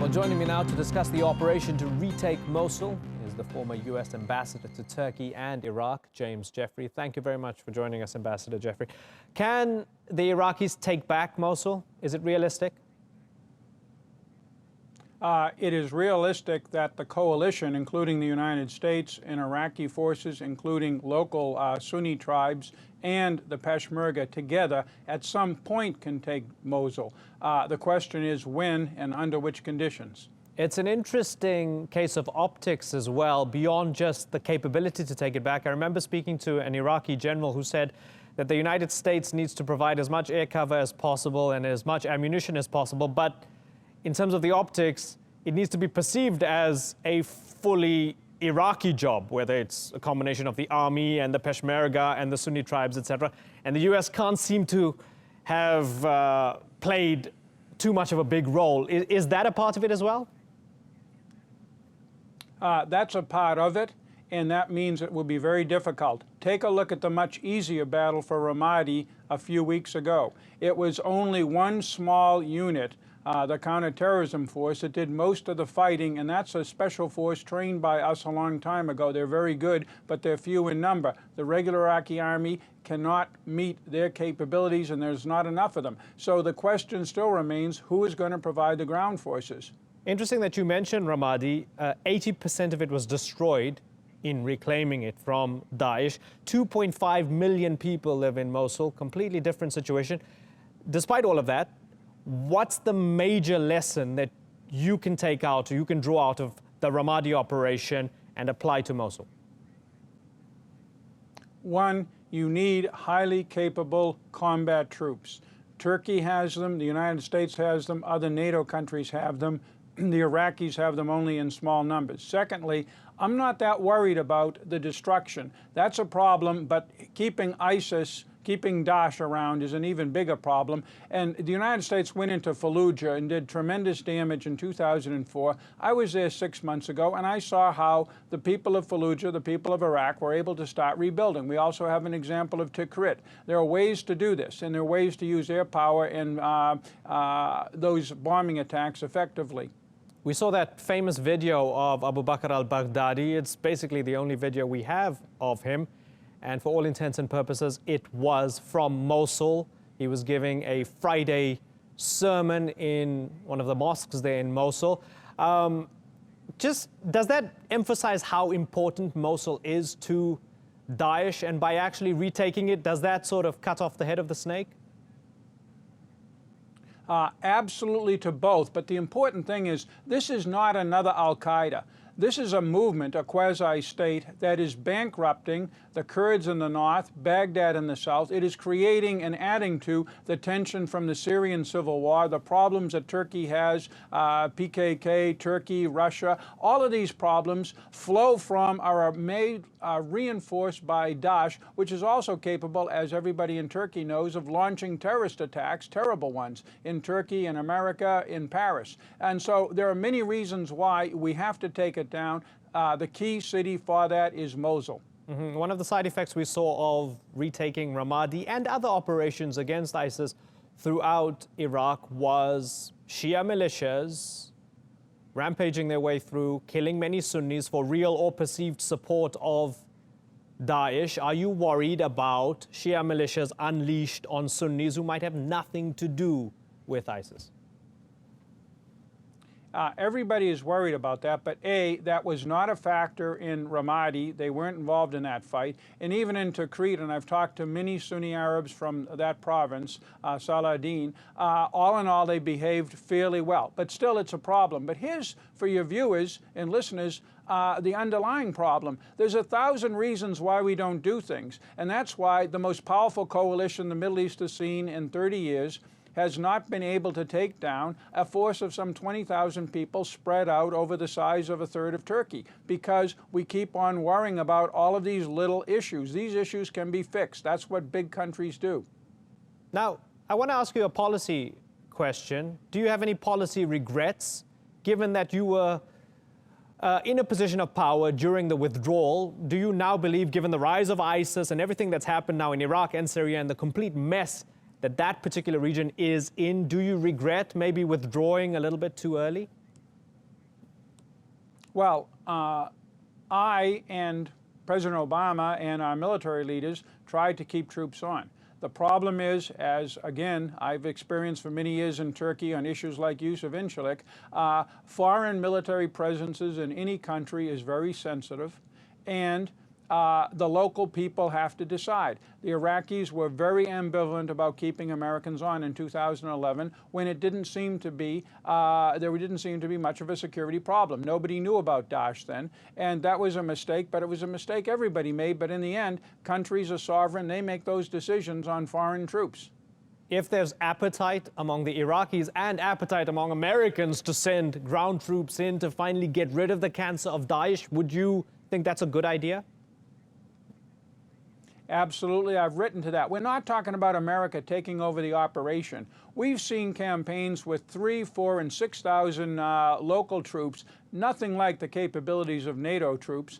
Well, joining me now to discuss the operation to retake Mosul is the former U.S. ambassador to Turkey and Iraq, James Jeffrey. Thank you very much for joining us, Ambassador Jeffrey. Can the Iraqis take back Mosul? Is it realistic? It is realistic that the coalition, including the United States and Iraqi forces, including local Sunni tribes and the Peshmerga together, at some point can take Mosul. The question is when and under which conditions. It's an interesting case of optics as well, beyond just the capability to take it back. I remember speaking to an Iraqi general who said that the United States needs to provide as much air cover as possible and as much ammunition as possible, but in terms of the optics, it needs to be perceived as a fully Iraqi job, whether it's a combination of the army and the Peshmerga and the Sunni tribes, etc. And the U.S. can't seem to have played too much of a big role. Is that a part of it as well? That's a part of it, and that means it will be very difficult. Take a look at the much easier battle for Ramadi a few weeks ago. It was only one small unit, the counterterrorism force, that did most of the fighting, and that's a special force trained by us a long time ago. They're very good, but they're few in number. The regular Iraqi army cannot meet their capabilities, and there's not enough of them. So the question still remains, who is going to provide the ground forces? Interesting that you mentioned Ramadi. 80% of it was destroyed in reclaiming it from Daesh. 2.5 million people live in Mosul, completely different situation. Despite all of that, what's the major lesson that you can take out, or you can draw out of the Ramadi operation and apply to Mosul? One, you need highly capable combat troops. Turkey has them, the United States has them, other NATO countries have them. The Iraqis have them only in small numbers. Secondly, I'm not that worried about the destruction. That's a problem, but keeping Daesh around is an even bigger problem. And the United States went into Fallujah and did tremendous damage in 2004. I was there 6 months ago, and I saw how the people of Fallujah, the people of Iraq, were able to start rebuilding. We also have an example of Tikrit. There are ways to do this, and there are ways to use air power in those bombing attacks effectively. We saw that famous video of Abu Bakr al-Baghdadi. It's basically the only video we have of him. And for all intents and purposes, it was from Mosul. He was giving a Friday sermon in one of the mosques there in Mosul. Does that emphasize how important Mosul is to Daesh? And by actually retaking it, does that sort of cut off the head of the snake? Absolutely to both. But the important thing is, this is not another Al-Qaeda. This is a movement, a quasi-state, that is bankrupting the Kurds in the north, Baghdad in the south. It is creating and adding to the tension from the Syrian civil war, the problems that Turkey has, PKK, Turkey, Russia. All of these problems flow from, are made, reinforced by Daesh, which is also capable, as everybody in Turkey knows, of launching terrorist attacks, terrible ones, in Turkey, in America, in Paris. And so there are many reasons why we have to take it down. The key city for that is Mosul. One of the side effects we saw of retaking Ramadi and other operations against ISIS throughout Iraq was Shia militias rampaging their way through, killing many Sunnis for real or perceived support of Daesh. Are you worried about Shia militias unleashed on Sunnis who might have nothing to do with ISIS? Everybody is worried about that, but A, that was not a factor in Ramadi. They weren't involved in that fight. And even in Tikrit, and I've talked to many Sunni Arabs from that province, Saladin, all in all, they behaved fairly well. But still, it's a problem. But here's, for your viewers and listeners, the underlying problem. There's 1,000 reasons why we don't do things. And that's why the most powerful coalition the Middle East has seen in 30 years has not been able to take down a force of some 20,000 people spread out over the size of a third of Turkey, because we keep on worrying about all of these little issues. These issues can be fixed. That's what big countries do. Now, I want to ask you a policy question. Do you have any policy regrets, given that you were in a position of power during the withdrawal? Do you now believe, given the rise of ISIS and everything that's happened now in Iraq and Syria and the complete mess that particular region is in, do you regret maybe withdrawing a little bit too early? Well, I and President Obama and our military leaders tried to keep troops on. The problem is, as again I've experienced for many years in Turkey on issues like use of Incirlik, foreign military presences in any country is very sensitive, and the local people have to decide. The Iraqis were very ambivalent about keeping Americans on in 2011 when it didn't seem to be, there didn't seem to be much of a security problem. Nobody knew about Daesh then, and that was a mistake, but it was a mistake everybody made. But in the end, countries are sovereign. They make those decisions on foreign troops. If there's appetite among the Iraqis and appetite among Americans to send ground troops in to finally get rid of the cancer of Daesh, would you think that's a good idea? Absolutely, I've written to that. We're not talking about America taking over the operation. We've seen campaigns with 3,000, 4,000, and 6,000 local troops, nothing like the capabilities of NATO troops,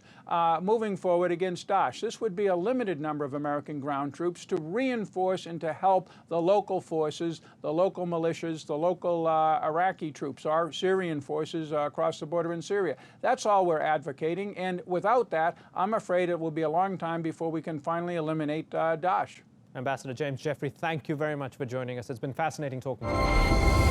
moving forward against Daesh. This would be a limited number of American ground troops to reinforce and to help the local forces, the local militias, the local Iraqi troops, our Syrian forces across the border in Syria. That's all we're advocating, and without that, I'm afraid it will be a long time before we can finally eliminate Daesh. Ambassador James Jeffrey, thank you very much for joining us. It's been fascinating talking to you.